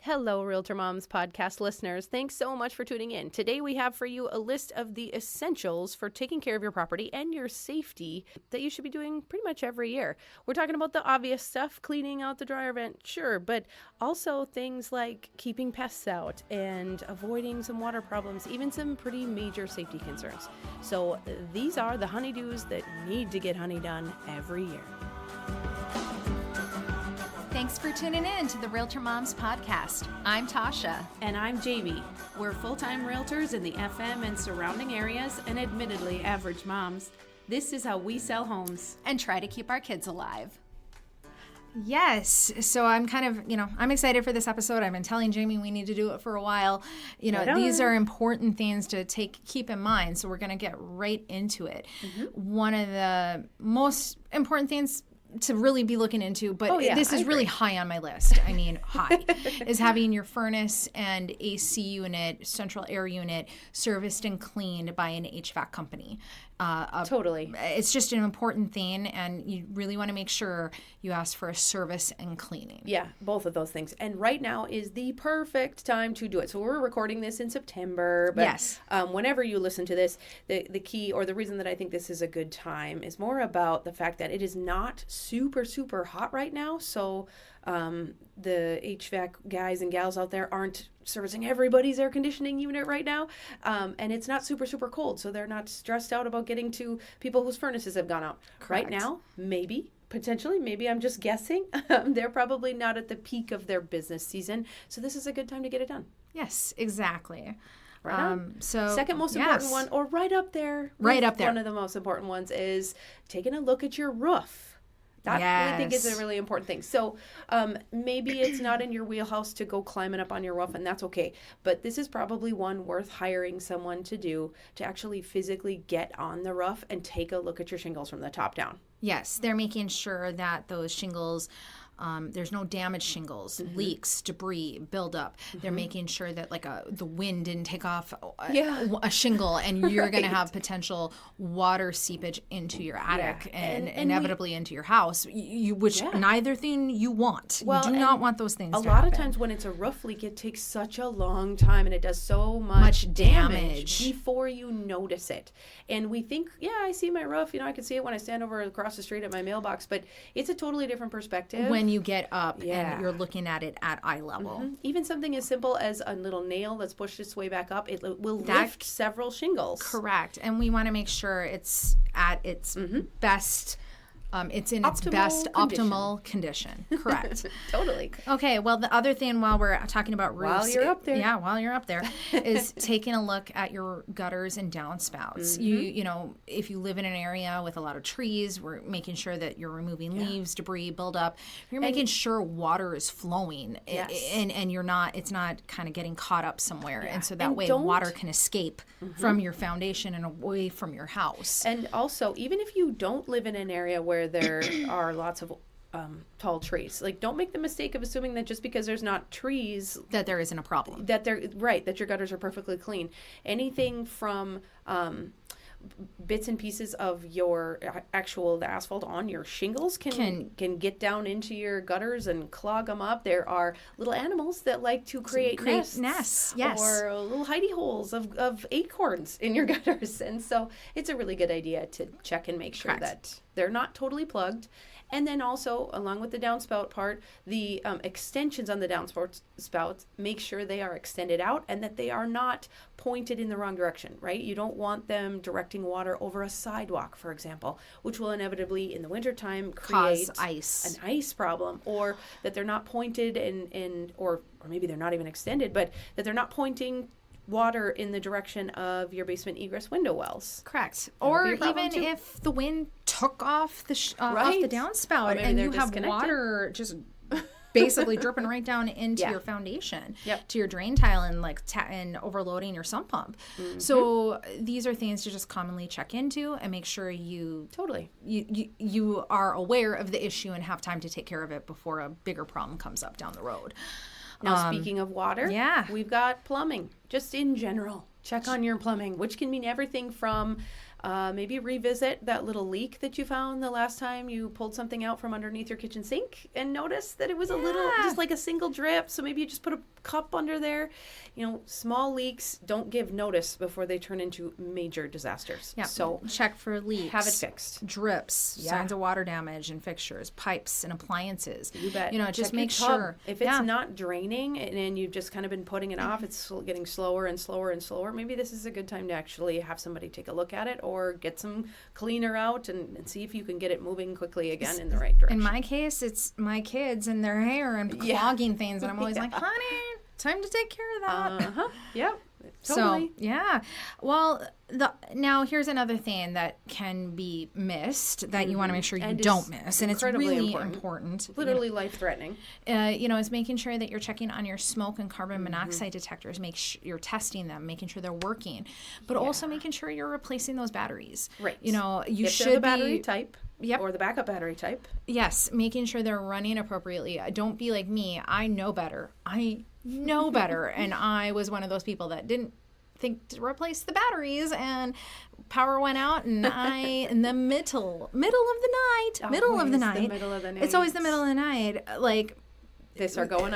Hello, Realtor Moms podcast listeners. Thanks so much for tuning in. Today we have for you a list of the essentials for taking care of your property and your safety that you should be doing pretty much every year. We're talking about the obvious stuff, cleaning out the dryer vent, sure, but also things like keeping pests out and avoiding some water problems, even some pretty major safety concerns. So these are the honeydews that need to get honey done every year. Thanks for tuning in to the Realtor Moms podcast. I'm Tasha. And I'm Jamie. We're full-time realtors in the FM and surrounding areas, and admittedly average moms. This is how we sell homes. And try to keep our kids alive. Yes. So I'm kind of, I'm excited for this episode. I've been telling Jamie we need to do it for a while. These are important things to keep in mind. So we're going to get right into it. Mm-hmm. One of the most important things to really be looking into, but this is really high on my list. I mean, high is having your furnace and AC unit, central air unit serviced and cleaned by an HVAC company. Totally. It's just an important thing, and you really want to make sure you ask for a service and cleaning. Yeah, both of those things. And right now is the perfect time to do it. So we're recording this in September, but yes. Whenever you listen to this, the key or the reason that I think this is a good time is more about the fact that it is not super, super hot right now. So the HVAC guys and gals out there aren't servicing everybody's air conditioning unit right now. And it's not super, super cold. So they're not stressed out about getting to people whose furnaces have gone out. Correct. Right now, potentially, maybe I'm just guessing. They're probably not at the peak of their business season. So this is a good time to get it done. Yes, exactly. Right on. So second most important one, or right up there. Right up there. One of the most important ones is taking a look at your roof. That I think is a really important thing. So maybe it's not in your wheelhouse to go climbing up on your roof, and that's okay. But this is probably one worth hiring someone to do, to actually physically get on the roof and take a look at your shingles from the top down. Yes, they're making sure that those shingles, there's no damaged shingles, leaks, debris, buildup. They're making sure that the wind didn't take off a shingle, and you're going to have potential water seepage into your attic and inevitably into your house, which neither thing you want. Well, you do not want those things to happen. A lot of times when it's a roof leak, it takes such a long time, and it does so much damage before you notice it. And we think, I see my roof. I can see it when I stand over across the street at my mailbox, but it's a totally different perspective. When you get up and you're looking at it at eye level. Mm-hmm. Even something as simple as a little nail that's pushed its way back up, it will lift several shingles. Correct. And we want to make sure it's at its best. It's in its best optimal condition. Correct. Totally. Okay. Well, the other thing while we're talking about roofs. While you're up there, is taking a look at your gutters and downspouts. If you live in an area with a lot of trees, we're making sure that you're removing leaves, debris, buildup. You're making sure water is flowing and it's not kind of getting caught up somewhere. Yeah. And so that way water can escape from your foundation and away from your house. And also, even if you don't live in an area where there are lots of tall trees, don't make the mistake of assuming that just because there's not trees that there isn't a problem, that your gutters are perfectly clean. Anything from bits and pieces of your the asphalt on your shingles can get down into your gutters and clog them up. There are little animals that like to create nests, yes, or little hidey holes of acorns in your gutters. And so it's a really good idea to check and make sure that they're not totally plugged. And then also, along with the downspout part, the extensions on the downspouts, make sure they are extended out and that they are not pointed in the wrong direction, right? You don't want them directing water over a sidewalk, for example, which will inevitably, in the wintertime, create an ice problem, or that they're not pointed or maybe they're not even extended, but that they're not pointing water in the direction of your basement egress window wells. Correct. Or even if the wind took off the downspout and you have water just basically dripping right down into your foundation, to your drain tile, and and overloading your sump pump. Mm-hmm. So these are things to just commonly check into and make sure you are aware of the issue and have time to take care of it before a bigger problem comes up down the road. Now, speaking of water, we've got plumbing. Just in general, check on your plumbing, which can mean everything from Maybe revisit that little leak that you found the last time you pulled something out from underneath your kitchen sink and noticed that it was a little, just like a single drip. So maybe you just put a cup under there. Small leaks don't give notice before they turn into major disasters. Yeah. So check for leaks. have it fixed. Drips, signs of water damage in fixtures, pipes, and appliances. You bet. Just Check make your tub. sure. If it's not draining and you've just kind of been putting it off, it's getting slower and slower and slower, maybe this is a good time to actually have somebody take a look at it or get some cleaner out and see if you can get it moving quickly again in the right direction. In my case, it's my kids and their hair and clogging things, and I'm always like, honey, time to take care of that. Yep. Totally. So, yeah. Well, now here's another thing that can be missed that you want to make sure you don't miss. And it's really important. Literally life-threatening. Is making sure that you're checking on your smoke and carbon monoxide detectors. You're testing them, making sure they're working. But also making sure you're replacing those batteries. Right. You if should the battery type. Yep. Or the backup battery type. Yes, making sure they're running appropriately. Don't be like me. I know better. And I was one of those people that didn't think to replace the batteries, and power went out, and in the middle of the night, it's always the middle of the night, like they start going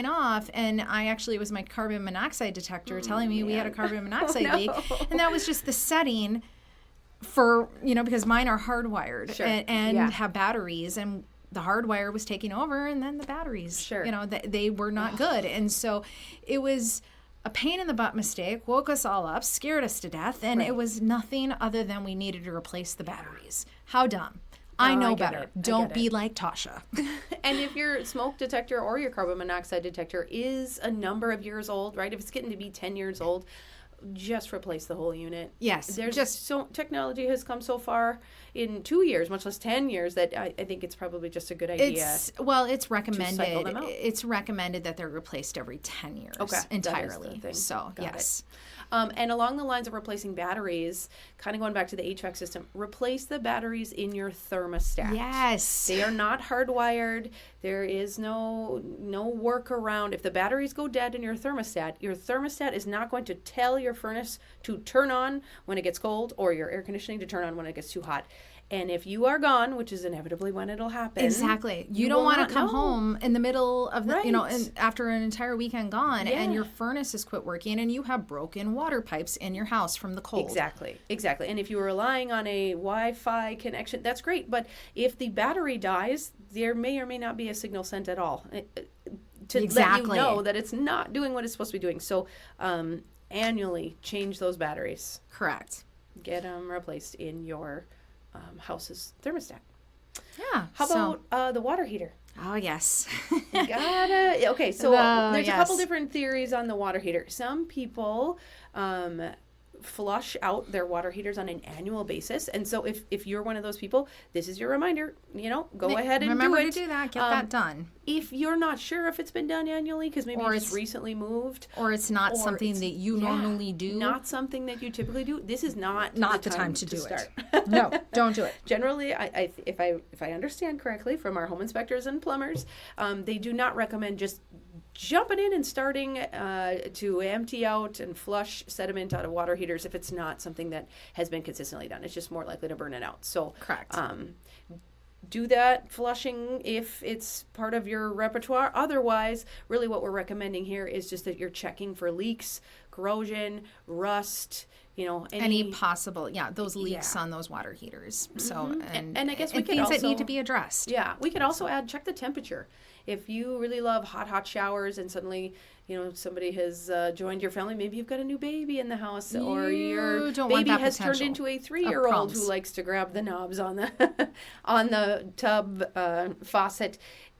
off. And it was my carbon monoxide detector telling me we had a carbon monoxide leak, and that was just the setting for because mine are hardwired and have batteries, and the hardwire was taking over, and then the batteries they were not good. And so it was a pain in the butt mistake, woke us all up, scared us to death, and it was nothing other than we needed to replace the batteries. How dumb. I know better. Don't be like Tasha. And if your smoke detector or your carbon monoxide detector is a number of years old, right? If it's getting to be 10 years old, just replace the whole unit. Yes. Technology has come so far in 2 years, much less 10 years, that I think it's probably just a good idea. It's recommended. It's recommended that they're replaced every 10 years entirely. So, yes. And along the lines of replacing batteries, kind of going back to the HVAC system, replace the batteries in your thermostat. Yes. They are not hardwired. There is no workaround. If the batteries go dead in your thermostat is not going to tell your furnace to turn on when it gets cold or your air conditioning to turn on when it gets too hot. And if you are gone, which is inevitably when it'll happen. Exactly. You don't want to come home in the middle of the, after an entire weekend gone and your furnace has quit working and you have broken water pipes in your house from the cold. Exactly. And if you were relying on a Wi-Fi connection, that's great. But if the battery dies, there may or may not be a signal sent at all to let you know that it's not doing what it's supposed to be doing. So annually change those batteries. Correct. Get them replaced in your house's thermostat. Yeah. How about the water heater? Oh, yes. Okay, so there's a couple different theories on the water heater. Some people flush out their water heaters on an annual basis. And so if you're one of those people, this is your reminder, go ahead and remember do it. to do that. Get that done. If you're not sure if it's been done annually, because maybe you just recently moved. Or it's not something that you normally do. Not something that you typically do. This is not the time to do it. No, don't do it. Generally, if I understand correctly from our home inspectors and plumbers, they do not recommend just jumping in and starting to empty out and flush sediment out of water heaters if it's not something that has been consistently done. It's just more likely to burn it out. So correct. Do that flushing if it's part of your repertoire. Otherwise, really what we're recommending here is just that you're checking for leaks, corrosion, rust, any possible those leaks on those water heaters. So and I guess we could things also, that need to be addressed. Yeah, we could also check the temperature. If you really love hot showers and suddenly somebody has joined your family, maybe you've got a new baby in the house, or your baby has turned into a 3-year-old who likes to grab the knobs on the on the tub faucet.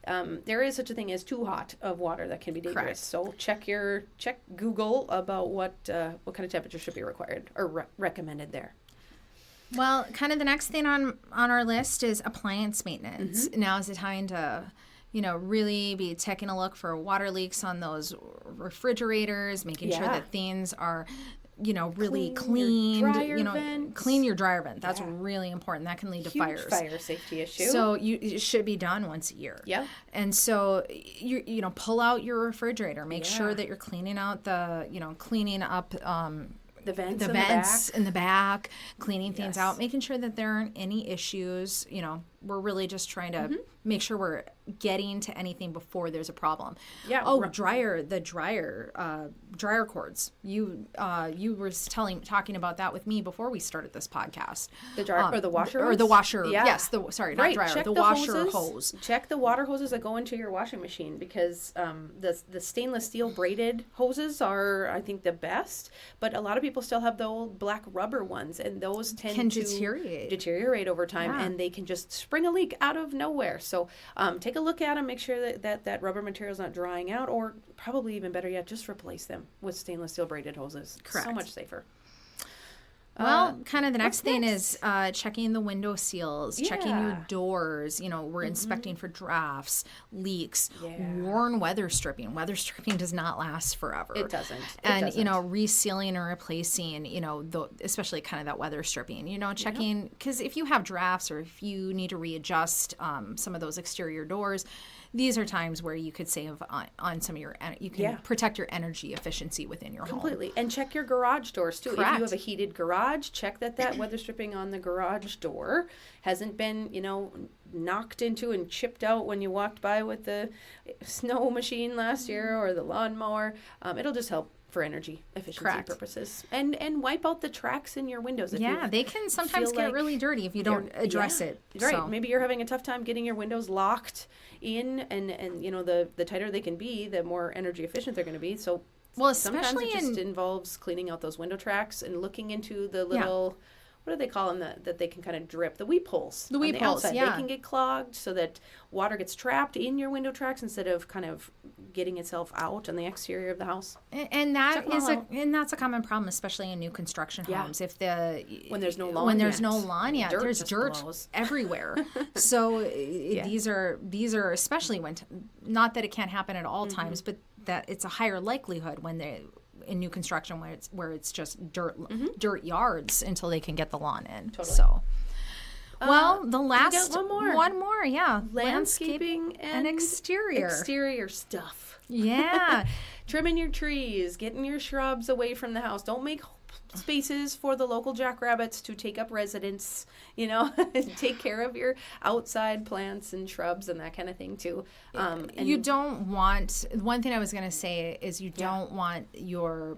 There is such a thing as too hot of water that can be dangerous. Correct. So check Google about what kind of temperature should be required or recommended there. Well, kind of the next thing on our list is appliance maintenance. Now is the time to really be taking a look for water leaks on those refrigerators, making sure that things are really cleaned. Clean your dryer vent. That's really important. That can lead to fires. Fire safety issue. So it should be done once a year. Yeah. And so you pull out your refrigerator. Make sure that you're cleaning out cleaning up The vents in the back, cleaning things Yes. out, making sure that there aren't any issues. We're really just trying to make sure we're getting to anything before there's a problem. Yeah. Oh, the dryer cords. You were talking about that with me before we started this podcast. The dryer or the washer or hose? the washer. Yeah. Yes, not dryer. Check the washer hose. Check the water hoses that go into your washing machine, because the stainless steel braided hoses are, I think, the best. But a lot of people still have the old black rubber ones, and those tend to deteriorate over time, and they can just spring a leak out of nowhere. So take a look at them, make sure that rubber material is not drying out, or probably even better yet, just replace them with stainless steel braided hoses. Correct. So much safer. Well, kind of the next thing is checking the window seals, checking your doors. We're inspecting for drafts, leaks, worn weather stripping. Weather stripping does not last forever. It doesn't. Resealing or replacing, especially kind of that weather stripping, checking, because if you have drafts or if you need to readjust some of those exterior doors, these are times where you could save on some of your, you can protect your energy efficiency within your home. Completely. And check your garage doors too. Correct. If you have a heated garage, check that weather stripping on the garage door hasn't been, knocked into and chipped out when you walked by with the snow machine last year or the lawnmower. It'll just help for energy efficiency purposes. And wipe out the tracks in your windows. They can sometimes get really dirty if you don't address it. Right. So. Maybe you're having a tough time getting your windows locked in, and the tighter they can be, the more energy efficient they're going to be. So sometimes it just involves cleaning out those window tracks and looking into the little, what do they call them, that they can kind of drip? The weep holes. The weep holes, outside. They can get clogged so that water gets trapped in your window tracks instead of kind of getting itself out on the exterior of the house. And that's a common problem, especially in new construction homes. When there's no lawn, there's dirt everywhere. So these are especially when not that it can't happen at all times, but that it's a higher likelihood when in new construction where it's just dirt yards until they can get the lawn in. Totally. So. Well, the last one more, landscaping and exterior stuff. Yeah. Trimming your trees, getting your shrubs away from the house. Don't make spaces for the local jackrabbits to take up residence. Take care of your outside plants and shrubs and that kind of thing too. And you don't want, one thing I was going to say is you don't want your,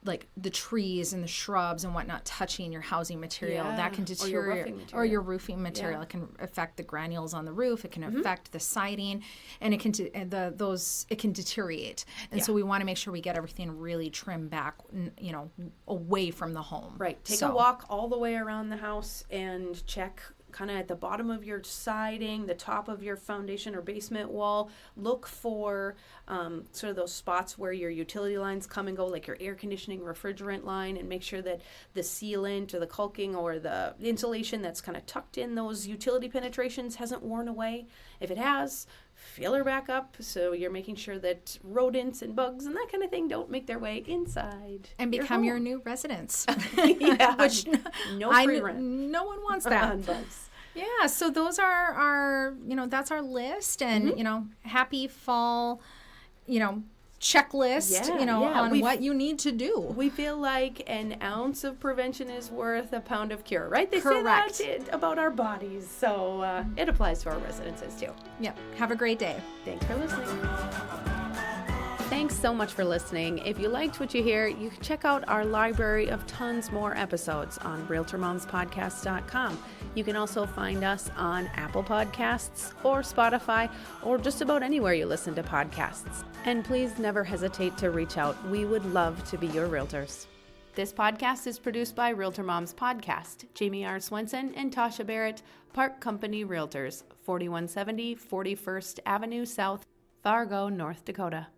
like the trees and the shrubs and whatnot touching your housing material. That can deteriorate, or your roofing material. It can affect the granules on the roof. It can affect the siding, and it can it can deteriorate. And so we want to make sure we get everything really trimmed back, away from the home. Right. Take a walk all the way around the house and check kind of at the bottom of your siding, the top of your foundation or basement wall. Look for sort of those spots where your utility lines come and go, like your air conditioning, refrigerant line, and make sure that the sealant or the caulking or the insulation that's kind of tucked in those utility penetrations hasn't worn away. If it has, fill her back up so you're making sure that rodents and bugs and that kind of thing don't make their way inside and become your new residents. Which no free rent. No one wants that. Bugs. Yeah, so those are our, that's our list, and happy fall, checklist, on what you need to do. We feel like an ounce of prevention is worth a pound of cure, right? They Correct. say that about our bodies, so it applies to our residences too. Yep. Have a great day. Thanks for listening. Thanks so much for listening. If you liked what you hear, you can check out our library of tons more episodes on RealtorMomsPodcast.com. You can also find us on Apple Podcasts or Spotify or just about anywhere you listen to podcasts. And please never hesitate to reach out. We would love to be your realtors. This podcast is produced by Realtor Moms Podcast, Jamie R. Swenson and Tasha Barrett, Park Company Realtors, 4170 41st Avenue South, Fargo, North Dakota.